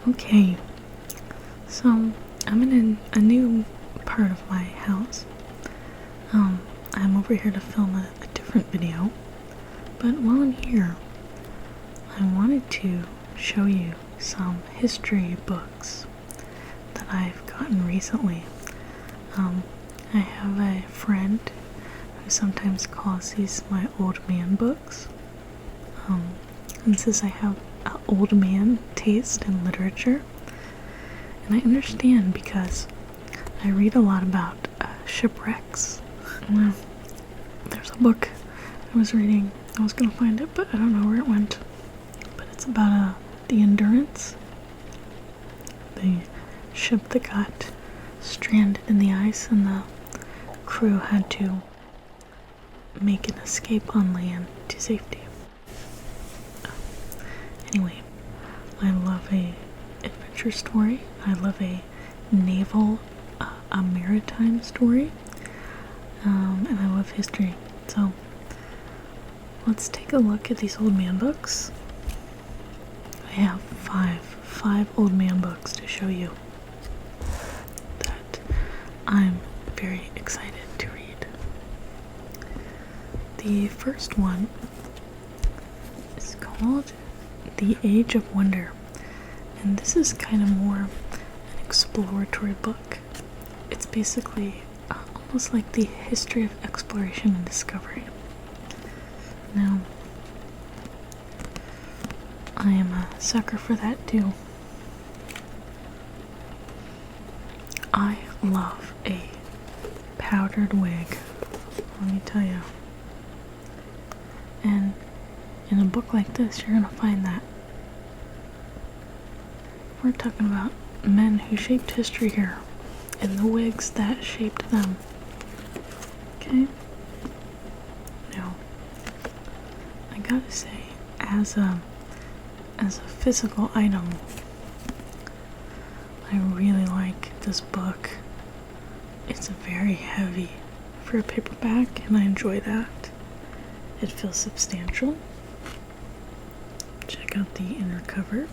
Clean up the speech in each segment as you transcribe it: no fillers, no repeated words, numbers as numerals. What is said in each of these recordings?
Okay, so I'm in a new part of my house. I'm over here to film a different video, but while I'm here, I wanted to show you some history books that I've gotten recently. I have a friend who sometimes calls these my old man books, and says I have an old man taste in literature, and I understand because I read a lot about shipwrecks. Well, there's a book I was reading. I was gonna find it, but I don't know where it went. But it's about the Endurance, the ship that got stranded in the ice, and the crew had to make an escape on land to safety. Anyway, I love a adventure story. I love a naval, a maritime story, and I love history. So let's take a look at these old man books. I have five old man books to show you that I'm very excited to read. The first one is called The Age of Wonder, and this is kind of more an exploratory book. It's basically almost like the history of exploration and discovery. Now, I am a sucker for that too. I love a powdered wig, let me tell you. And in a book like this, you're gonna find that. We're talking about men who shaped history here, and the wigs that shaped them. Okay? Now, I gotta say, as a physical item, I really like this book. It's very heavy for a paperback, and I enjoy that. It feels substantial. Check out the inner cover.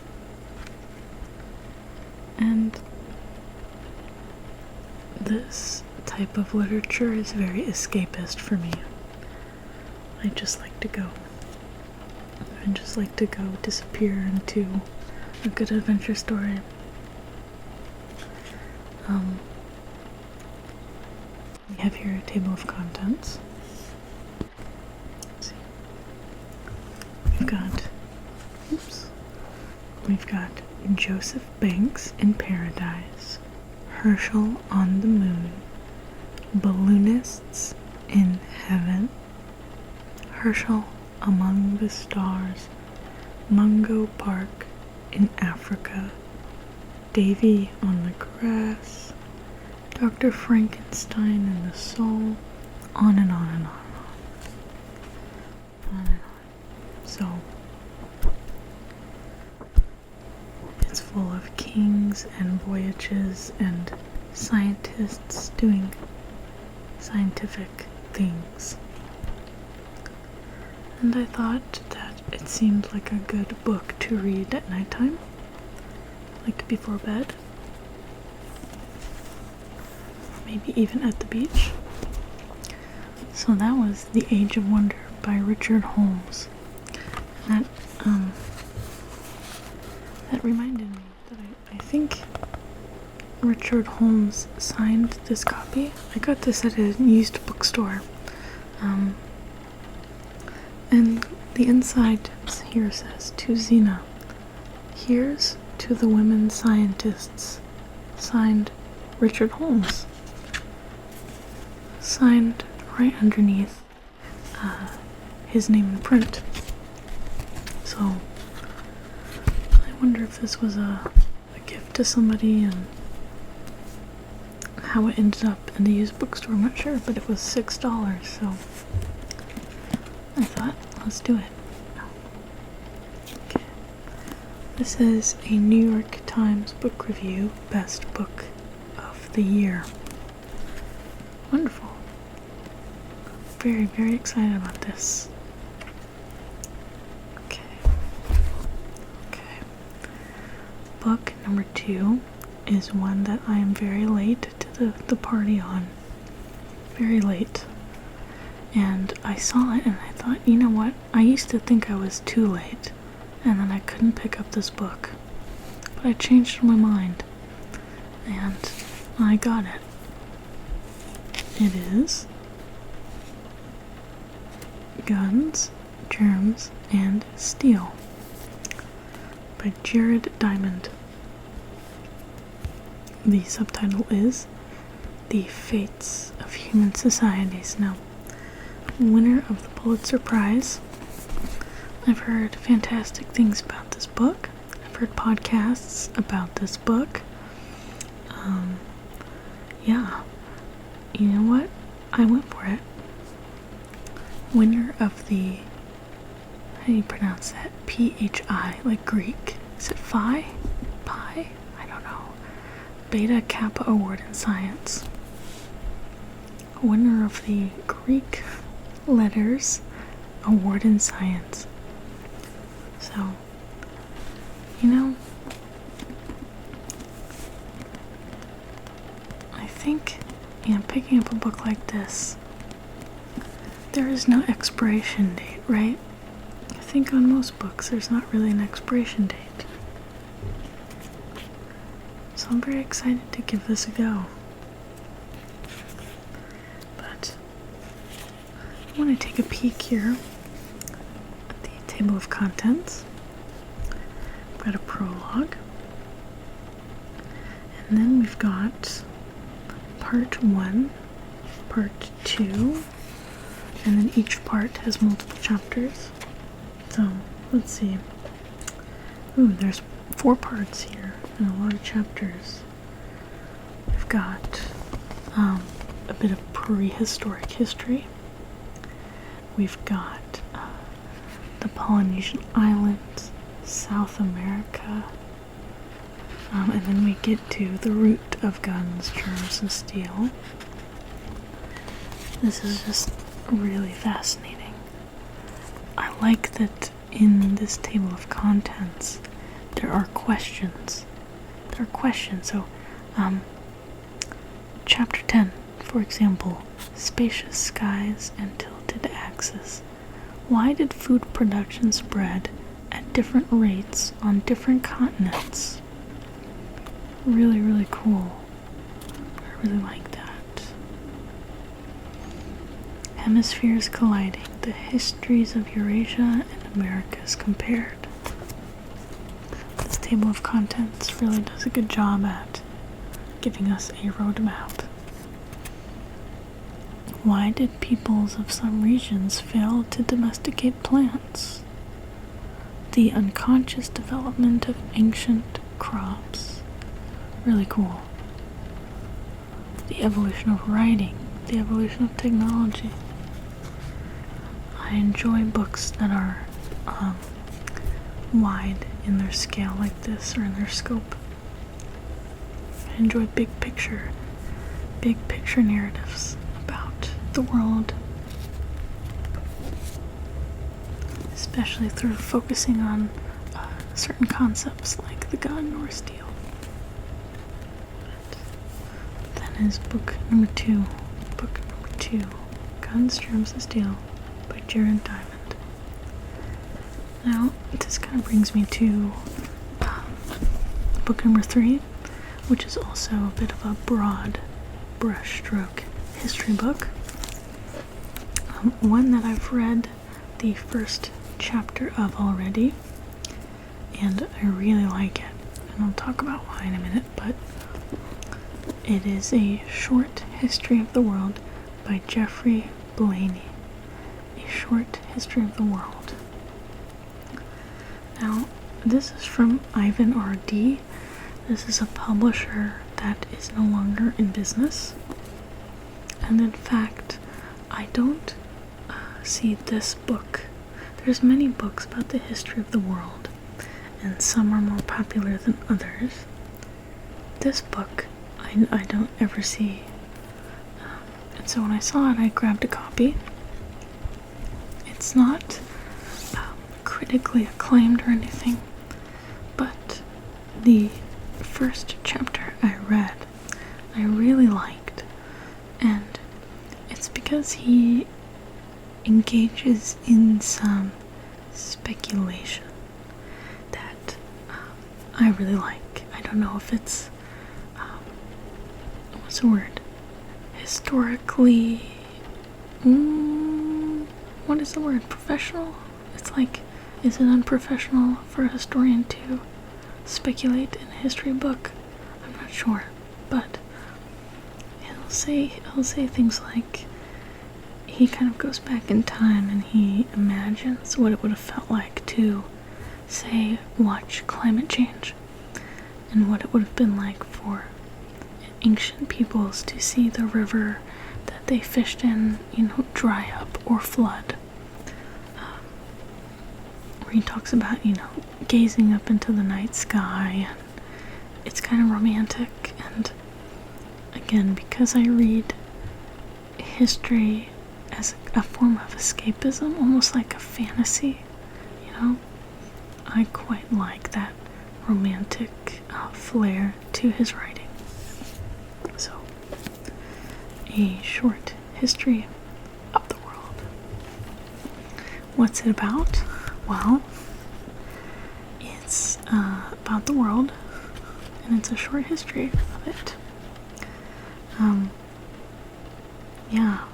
And this type of literature is very escapist for me. I just like to go. I just like to go disappear into a good adventure story. We have here a table of contents. Let's see. We've got Joseph Banks in Paradise, Herschel on the Moon, Balloonists in Heaven, Herschel Among the Stars, Mungo Park in Africa, Davy on the Grass, Dr. Frankenstein and the Soul, on and on and on and on. On and on. So, it's full of kings and voyages and scientists doing scientific things. And I thought that it seemed like a good book to read at nighttime, like before bed, maybe even at the beach. So that was The Age of Wonder by Richard Holmes. And that reminded me that I think Richard Holmes signed this copy. I got this at a used bookstore. And the inside here says, "To Xena, here's to the women scientists." Signed Richard Holmes. Signed right underneath his name in print. So I wonder if this was a gift to somebody and how it ended up in the used bookstore. I'm not sure, but it was $6, so I thought, let's do it. Okay. This is a New York Times book review, best book of the year. Wonderful. Very, very excited about this. Okay. book number 2 is one that I am very late to the party on. Very late. And I saw it and I thought, you know what? I used to think I was too late and then I couldn't pick up this book. But I changed my mind and I got it. It is Guns, Germs, and Steel by Jared Diamond. The subtitle is The Fates of Human Societies. Now, winner of the Pulitzer Prize. I've heard fantastic things about this book. I've heard podcasts about this book. Yeah. You know what? I went for it. Winner of the, how do you pronounce that? P-H-I, like Greek. Is it Phi? Pi? I don't know. Beta Kappa Award in Science. Winner of the Greek Letters Award in Science. So, you know, I think, picking up a book like this, there is no expiration date, right? I think on most books there's not really an expiration date. So I'm very excited to give this a go. But I want to take a peek here at the table of contents. We've got a prologue. And then we've got part 1, part 2, and then each part has multiple chapters. So, let's see. Ooh, there's 4 parts here and a lot of chapters. We've got a bit of prehistoric history. We've got the Polynesian Islands, South America, and then we get to the root of Guns, Germs, and Steel. This is just really fascinating. I like that in this table of contents there are questions. So, chapter 10, for example, spacious skies and tilted axes. Why did food production spread at different rates on different continents? Really, really cool. I really like that. Hemispheres colliding. The histories of Eurasia and Americas compared. This table of contents really does a good job at giving us a roadmap. Why did peoples of some regions fail to domesticate plants? The unconscious development of ancient crops. Really cool. The evolution of writing. The evolution of technology. I enjoy books that are wide in their scale like this, or in their scope. I enjoy big picture narratives about the world, especially through focusing on certain concepts like the gun or steel. But that is book number 2. Book number 2, Guns, Germs, and Steel by Jared Diamond. Now, this kind of brings me to book number 3, which is also a bit of a broad brushstroke history book. One that I've read the first chapter of already, and I really like it. And I'll talk about why in a minute, but it is A Short History of the World by Jeffrey Blaney. A Short History of the World. Now, this is from Ivan R.D. This is a publisher that is no longer in business. And in fact, I don't see this book. There's many books about the history of the world, and some are more popular than others. This book, I don't ever see. And so when I saw it, I grabbed a copy. It's not critically acclaimed or anything, but the first chapter I read, I really liked, and it's because he engages in some speculation that I really like. I don't know if it's what's the word? Historically, what is the word? Professional? It's like, is it unprofessional for a historian to speculate in a history book? I'm not sure, but he'll say things like he kind of goes back in time and he imagines what it would have felt like to, say, watch climate change, and what it would have been like for ancient peoples to see the river that they fished in, dry up or flood. Where he talks about, gazing up into the night sky, and it's kind of romantic. And again, because I read history as a form of escapism, almost like a fantasy, I quite like that romantic flair to his writing. So, a short history of the world. What's it about? Well, it's about the world, and it's a short history of it. Yeah.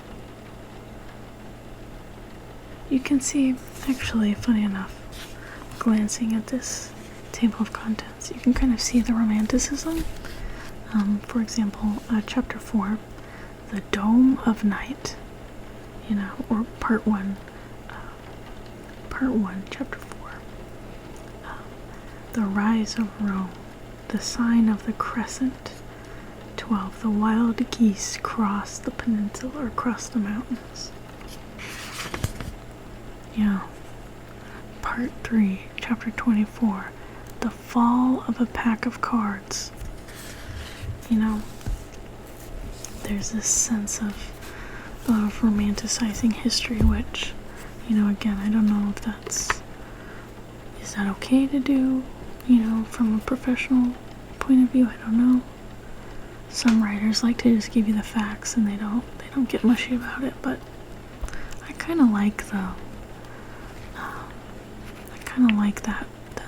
You can see, actually, funny enough, glancing at this table of contents, you can kind of see the romanticism. For example, chapter 4, the Dome of Night, or part 1, chapter 4, the Rise of Rome, the Sign of the Crescent, 12, the wild geese cross the peninsula or cross the mountains. Yeah. Part 3, chapter 24, the fall of a pack of cards. There's this sense of romanticizing history, which, again, I don't know if is that okay to do, from a professional point of view. I don't know. Some writers like to just give you the facts and they don't get mushy about it, but I kind of like that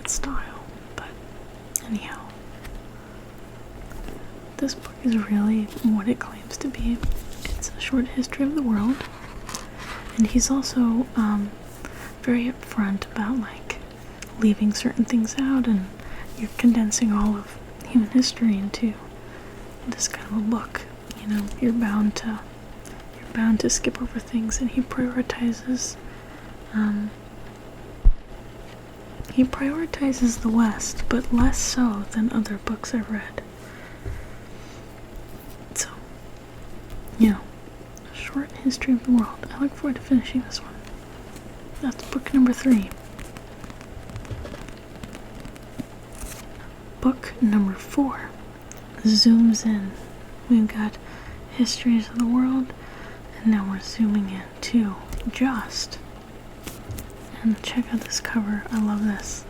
style. But anyhow, this book is really what it claims to be. It's a short history of the world, and he's also very upfront about leaving certain things out, and you're condensing all of human history into this kind of a book. You're bound to skip over things, and he prioritizes the West, but less so than other books I've read. So, a short history of the world. I look forward to finishing this one. That's book number 3. Book number 4 zooms in. We've got histories of the world, and now we're zooming in to Just. And check out this cover. I love this.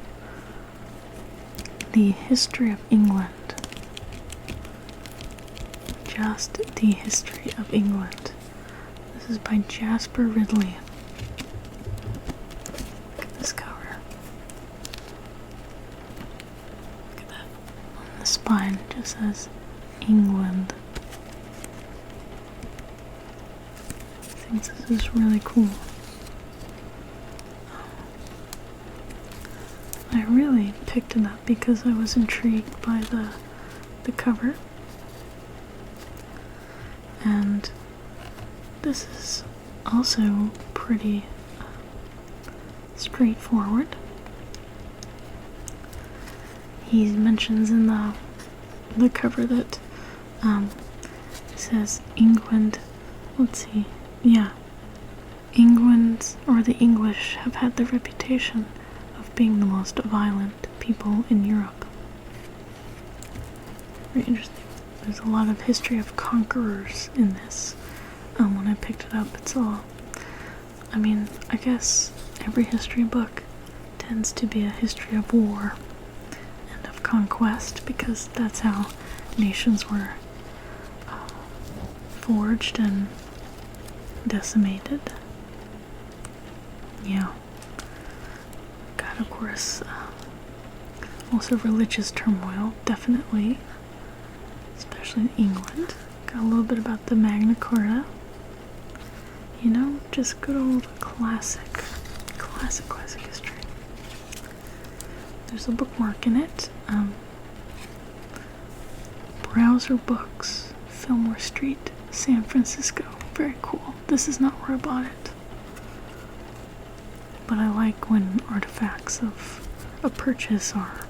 The History of England. Just the History of England. This is by Jasper Ridley. Look at this cover. Look at that. On the spine it just says England. I think this is really cool. I really picked it up because I was intrigued by the cover. And this is also pretty straightforward. He mentions in the cover that it says England, England, or the English, have had the reputation of being the most violent people in Europe. Very interesting. There's a lot of history of conquerors in this. When I picked it up, it's all, I guess every history book tends to be a history of war and of conquest, because that's how nations were forged and decimated. Yeah. God, of course, also religious turmoil, definitely, especially in England. Got a little bit about the Magna Carta. You know, just good old classic history. There's a bookmark in it. Browser Books, Fillmore Street, San Francisco. Very cool. This is not where I bought it. But I like when artifacts of a purchase are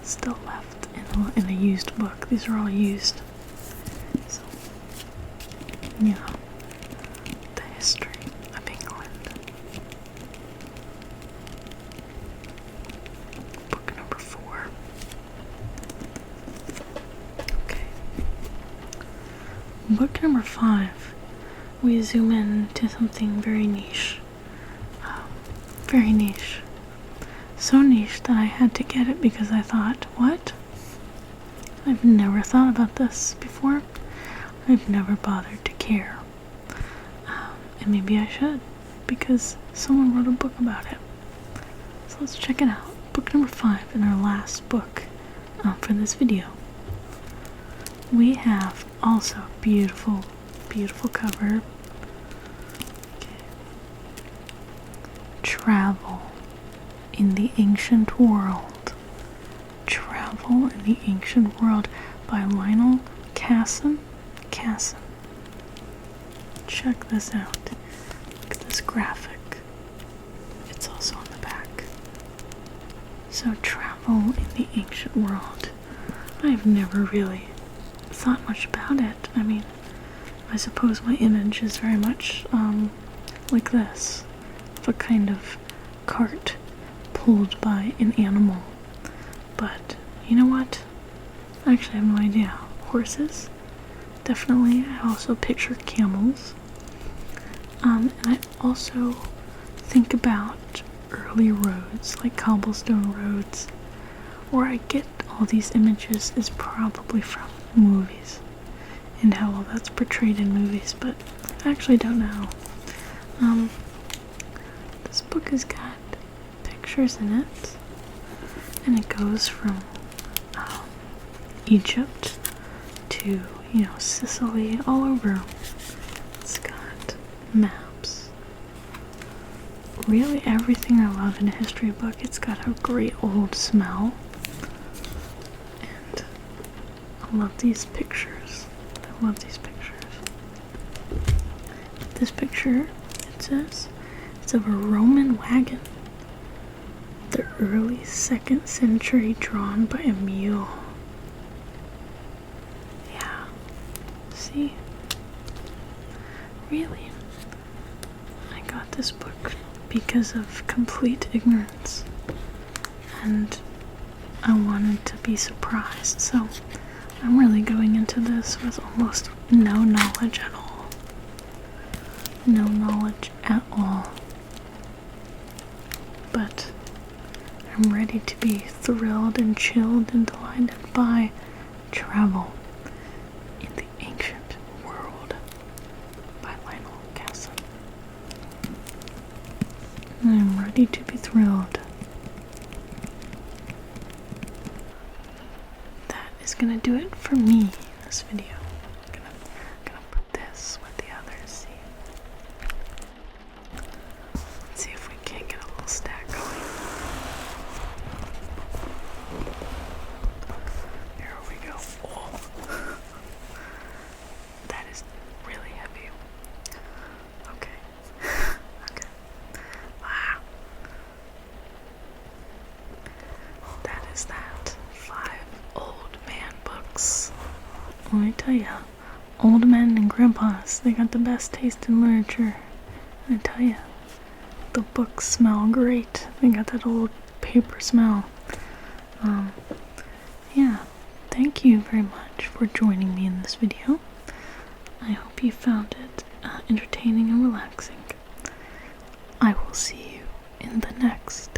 still left in a used book. These are all used. So, yeah. The history of England. Book number 4. Okay. Book number 5. We zoom in to something very niche. Very niche. So niche that I had to get it because I thought, what? I've never thought about this before. I've never bothered to care. And maybe I should, because someone wrote a book about it. So let's check it out. Book number 5 in our last book for this video. We have also beautiful, beautiful cover. Okay. Travel in the Ancient World. Travel in the Ancient World by Lionel Casson. Check this out. Look at this graphic. It's also on the back. So, travel in the ancient world. I've never really thought much about it. I mean, I suppose my image is very much like this, of a kind of cart pulled by an animal. But you know what? I actually have no idea. Horses? Definitely. I also picture camels. And I also think about early roads, like cobblestone roads. Where I get all these images is probably from movies, and how all that's portrayed in movies, but I actually don't know. This book has got pictures in it, and it goes from Egypt to, Sicily, all over. It's got maps. Really everything I love in a history book. It's got a great old smell. And I love these pictures. This picture, it says, it's of a Roman wagon. The early 2nd century, drawn by a mule. Yeah. See? Really? I got this book because of complete ignorance. And I wanted to be surprised, so I'm really going into this with almost no knowledge at all. No knowledge at all. But I'm ready to be thrilled and chilled and delighted by travel in the ancient world by Lionel Casson. I'm ready to be thrilled. That is gonna do it for me in this video. I'm gonna put this with the others. See if we can't get a little stack going. Here we go. Oh. That is really heavy. Okay. Okay. Wow. That is that. 5 old man books. Let me tell you, old men and grandpas, they got the best taste in literature. I tell you, the books smell great. They got that old paper smell. Yeah, thank you very much for joining me in this video. I hope you found it entertaining and relaxing. I will see you in the next